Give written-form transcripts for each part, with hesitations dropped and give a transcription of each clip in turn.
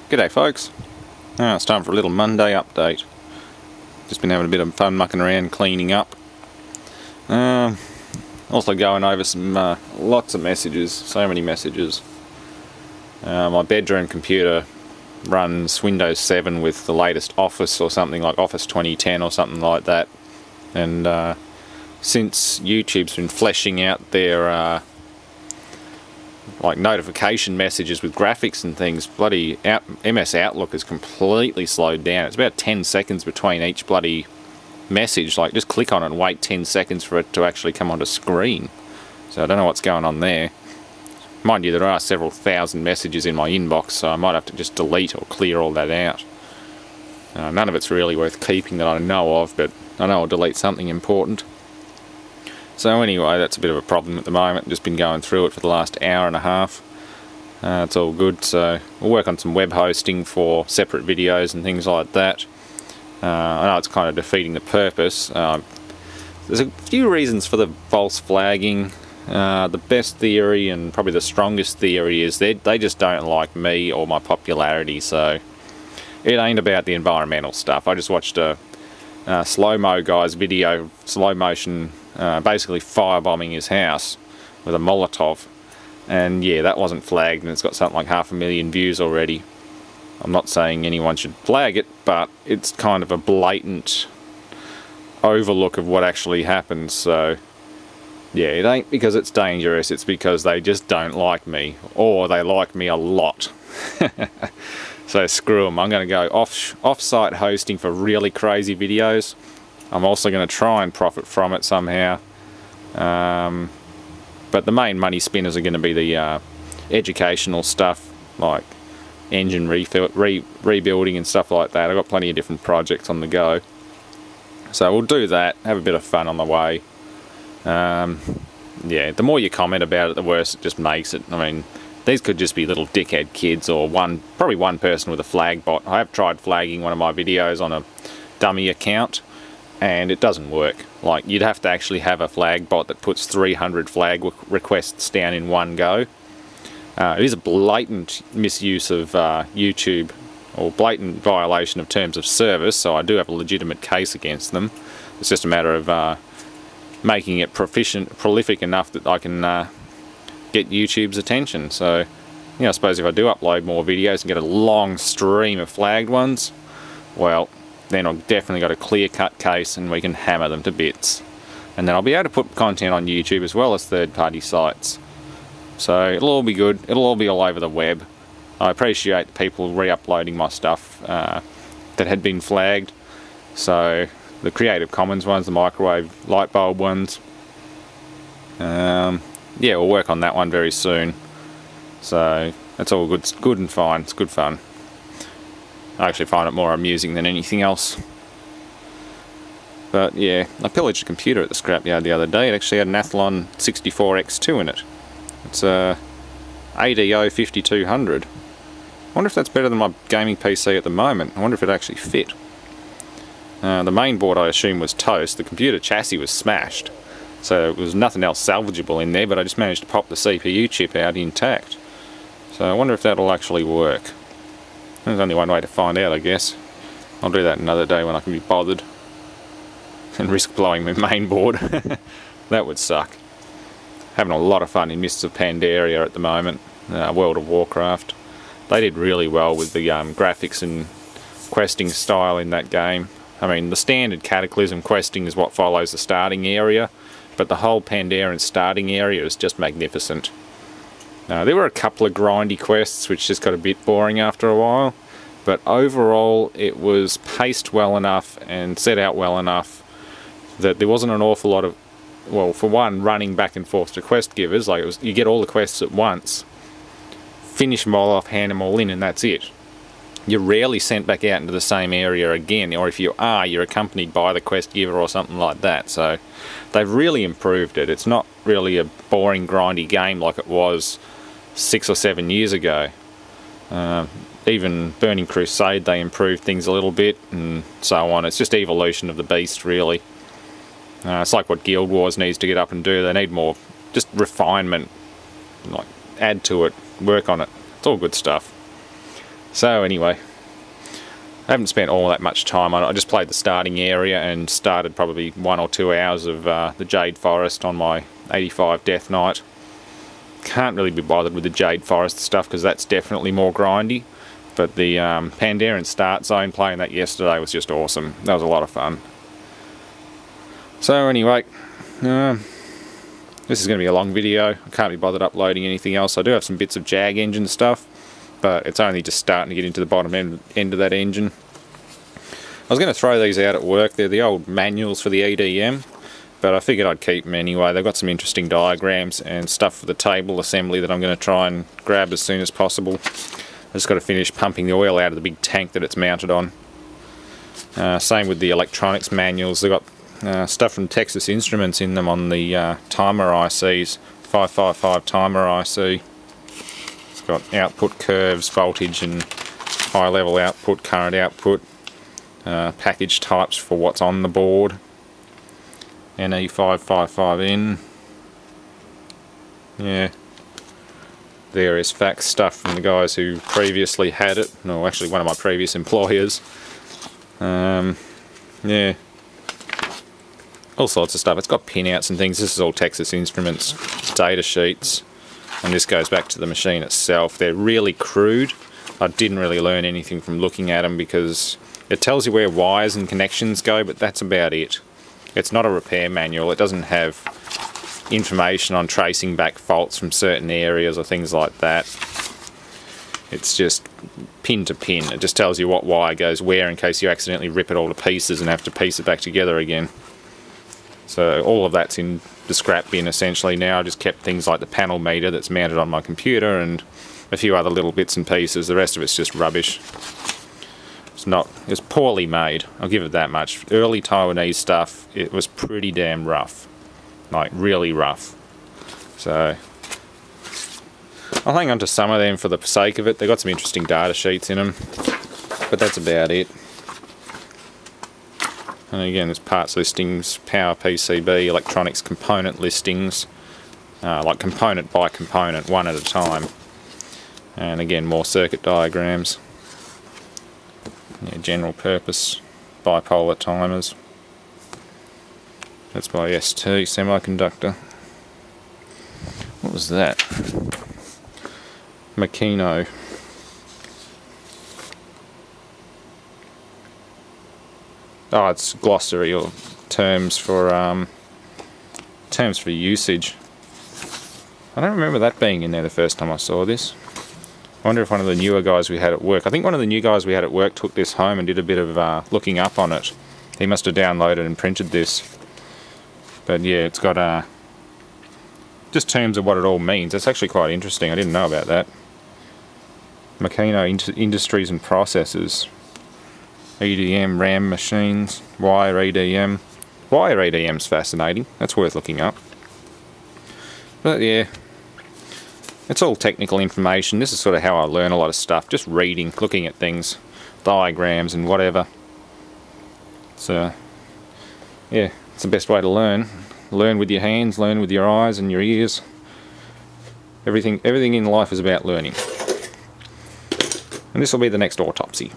G'day folks. It's time for a little Monday update. Just been having a bit of fun mucking around cleaning up. Also going over some lots of messages, so many messages. My bedroom computer runs Windows 7 with the latest Office or something like Office 2010 or something like that. And since YouTube's been fleshing out their like notification messages with graphics and things, bloody MS Outlook has completely slowed down. It's about 10 seconds between each bloody message. Like, just click on it and wait 10 seconds for it to actually come onto screen. So I don't know what's going on there. Mind you, there are several thousand messages in my inbox, so I might have to just delete or clear all that out. None of it's really worth keeping that I know of, but I know I'll delete something important. So anyway, that's a bit of a problem at the moment. Just been going through it for the last hour and a half. It's all good, so we'll work on some web hosting for separate videos and things like that. I know it's kind of defeating the purpose. There's a few reasons for the false flagging. The best theory, and probably the strongest theory, is they just don't like me or my popularity, so it ain't about the environmental stuff. I just watched a slow-mo guy's video, slow motion, basically firebombing his house with a Molotov, and yeah, that wasn't flagged, and it's got something like 500,000 views already. I'm not saying anyone should flag it, but it's kind of a blatant overlook of what actually happens. So yeah, it ain't because it's dangerous, it's because they just don't like me, or they like me a lot. So screw them. I'm going to go off-site hosting for really crazy videos. I'm also going to try and profit from it somehow. But the main money spinners are going to be the educational stuff, like engine rebuilding and stuff like that. I've got plenty of different projects on the go. So we'll do that, have a bit of fun on the way. Yeah, the more you comment about it, the worse it just makes it. I mean, these could just be little dickhead kids, or probably one person with a flag bot. I have tried flagging one of my videos on a dummy account, and it doesn't work. Like, you'd have to actually have a flag bot that puts 300 flag requests down in one go. It is a blatant misuse of YouTube, or blatant violation of terms of service, so I do have a legitimate case against them. It's just a matter of making it prolific enough that I can get YouTube's attention. So, you know, I suppose if I do upload more videos and get a long stream of flagged ones, well, then I've definitely got a clear-cut case and we can hammer them to bits. And then I'll be able to put content on YouTube as well as third-party sites. So it'll all be good, it'll all be all over the web. I appreciate the people re-uploading my stuff that had been flagged. So the Creative Commons ones, the microwave light bulb ones, yeah, we'll work on that one very soon. So that's all good, good and fine, it's good fun. I actually find it more amusing than anything else. But yeah, I pillaged a computer at the scrapyard the other day. It actually had an Athlon 64X2 in it. It's a ADO 5200. I wonder if that's better than my gaming PC at the moment. I wonder if it actually fit. The main board, I assume, was toast. The computer chassis was smashed, so there was nothing else salvageable in there, but I just managed to pop the CPU chip out intact. So I wonder if that'll actually work. There's only one way to find out, I guess. I'll do that another day when I can be bothered and risk blowing my main board. That would suck. Having a lot of fun in Mists of Pandaria at the moment, World of Warcraft. They did really well with the graphics and questing style in that game. I mean, the standard Cataclysm questing is what follows the starting area, but the whole Pandaren starting area is just magnificent. There were a couple of grindy quests which just got a bit boring after a while, but overall it was paced well enough and set out well enough that there wasn't an awful lot of, well, for one, running back and forth to quest givers. Like, you get all the quests at once, finish them all off, hand them all in, and that's it. You're rarely sent back out into the same area again, or if you are, you're accompanied by the quest giver or something like that. So they've really improved it. It's not really a boring, grindy game like it was 6 or 7 years ago. Even Burning Crusade, they improved things a little bit, and so on. It's just evolution of the beast, really. It's like what Guild Wars needs to get up and do. They need more just refinement, like add to it, work on it. It's all good stuff. So anyway, I haven't spent all that much time on it. I just played the starting area and started probably 1 or 2 hours of the Jade Forest on my 85 Death Knight. Can't really be bothered with the Jade Forest stuff because that's definitely more grindy. But the Pandaren Start Zone, playing that yesterday was just awesome. That was a lot of fun. So anyway, this is going to be a long video. I can't be bothered uploading anything else. I do have some bits of Jag engine stuff, but it's only just starting to get into the bottom end of that engine. I was going to throw these out at work. They're the old manuals for the EDM, but I figured I'd keep them anyway. They've got some interesting diagrams and stuff for the table assembly that I'm going to try and grab as soon as possible. I just got to finish pumping the oil out of the big tank that it's mounted on. Same with the electronics manuals. They've got stuff from Texas Instruments in them on the timer ICs, 555 timer IC. It's got output curves, voltage and high level output, current output, package types for what's on the board, NE555N, yeah, various fax stuff from the guys who previously had it, no, actually one of my previous employers, yeah, all sorts of stuff. It's got pinouts and things. This is all Texas Instruments data sheets, and this goes back to the machine itself. They're really crude. I didn't really learn anything from looking at them because it tells you where wires and connections go, but that's about it. It's not a repair manual. It doesn't have information on tracing back faults from certain areas or things like that. It's just pin to pin. It just tells you what wire goes where in case you accidentally rip it all to pieces and have to piece it back together again. So all of that's in the scrap bin essentially now. I just kept things like the panel meter that's mounted on my computer and a few other little bits and pieces. The rest of it's just rubbish. It's poorly made, I'll give it that much. Early Taiwanese stuff, it was pretty damn rough. Like, really rough. So, I'll hang on to some of them for the sake of it. They've got some interesting data sheets in them. But that's about it. And again, there's parts listings, power PCB, electronics component listings. Like component by component, one at a time. And again, more circuit diagrams. Yeah, general purpose bipolar timers. That's by ST Semiconductor. What was that? Makino. Oh, it's glossary or terms for usage. I don't remember that being in there the first time I saw this. I wonder if one of the newer guys we had at work, I think one of the new guys we had at work took this home and did a bit of looking up on it. He must have downloaded and printed this. But yeah, it's got just terms of what it all means. That's actually quite interesting. I didn't know about that. Makino Industries and Processes. EDM, RAM machines, wire EDM. Wire EDM's fascinating. That's worth looking up. But yeah, it's all technical information. This is sort of how I learn a lot of stuff. Just reading, looking at things, diagrams and whatever. So, yeah, it's the best way to learn. Learn with your hands, learn with your eyes and your ears. Everything in life is about learning. And this will be the next autopsy.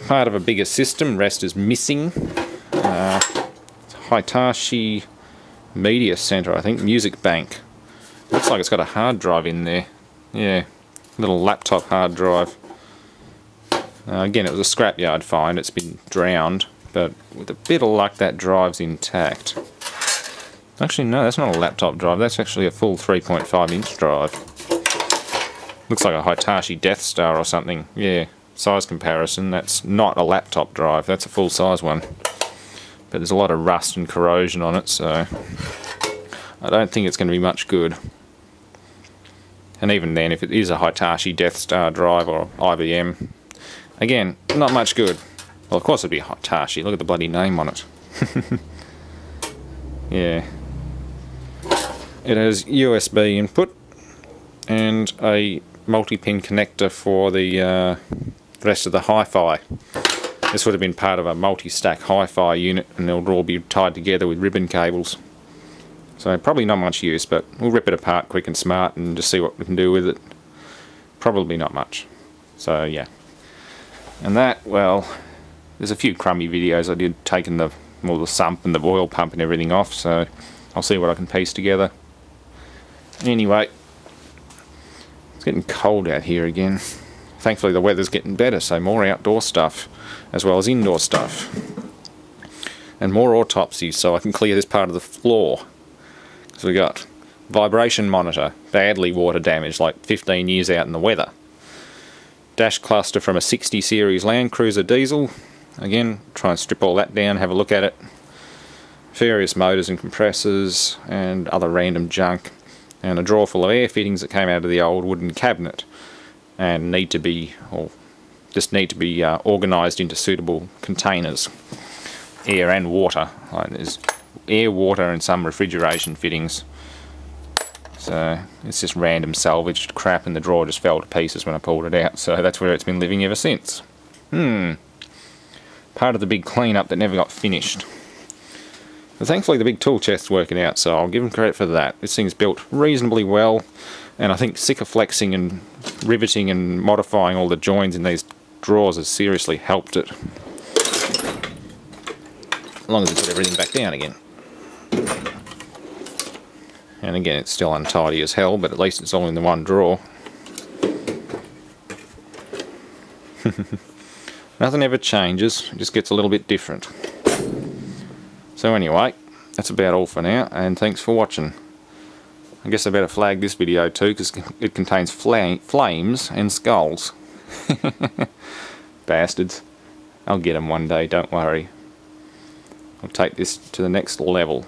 Part of a bigger system, rest is missing. Hitachi Media Center, I think, Music Bank. Looks like it's got a hard drive in there. Yeah, little laptop hard drive. Again, it was a scrapyard find. It's been drowned, but with a bit of luck, that drive's intact. Actually, no, that's not a laptop drive. That's actually a full 3.5-inch drive. Looks like a Hitachi Death Star or something. Yeah, size comparison. That's not a laptop drive. That's a full-size one. But there's a lot of rust and corrosion on it, so I don't think it's going to be much good. And even then, if it is a Hitachi Death Star drive or IBM, again, not much good. Well, of course it'd be Hitachi. Look at the bloody name on it. Yeah. It has USB input and a multi-pin connector for the rest of the hi-fi. This would have been part of a multi-stack hi-fi unit, and they'll all be tied together with ribbon cables. So probably not much use, but we'll rip it apart quick and smart and just see what we can do with it. Probably not much. So yeah. And that, well, there's a few crummy videos I did taking the sump and the oil pump and everything off, so I'll see what I can piece together. Anyway, it's getting cold out here again. Thankfully the weather's getting better, so more outdoor stuff as well as indoor stuff. And more autopsies so I can clear this part of the floor. So we got vibration monitor, badly water damaged, like 15 years out in the weather. Dash cluster from a 60 series Land Cruiser diesel. Again, try and strip all that down, have a look at it. Various motors and compressors and other random junk. And a drawer full of air fittings that came out of the old wooden cabinet and need to be organised into suitable containers. Air and water. There's air, water and some refrigeration fittings. So it's just random salvaged crap, and the drawer just fell to pieces when I pulled it out, so that's where it's been living ever since. Part of the big clean-up that never got finished. But thankfully the big tool chest's working out, so I'll give them credit for that. This thing's built reasonably well, and I think Sikaflexing and riveting and modifying all the joins in these drawers has seriously helped it. As long as I put everything back down again. And again, it's still untidy as hell, but at least it's all in the one drawer. Nothing ever changes, it just gets a little bit different. So anyway, that's about all for now, and thanks for watching. I guess I better flag this video too, because it contains flames and skulls. Bastards. I'll get them one day, don't worry. I'll take this to the next level.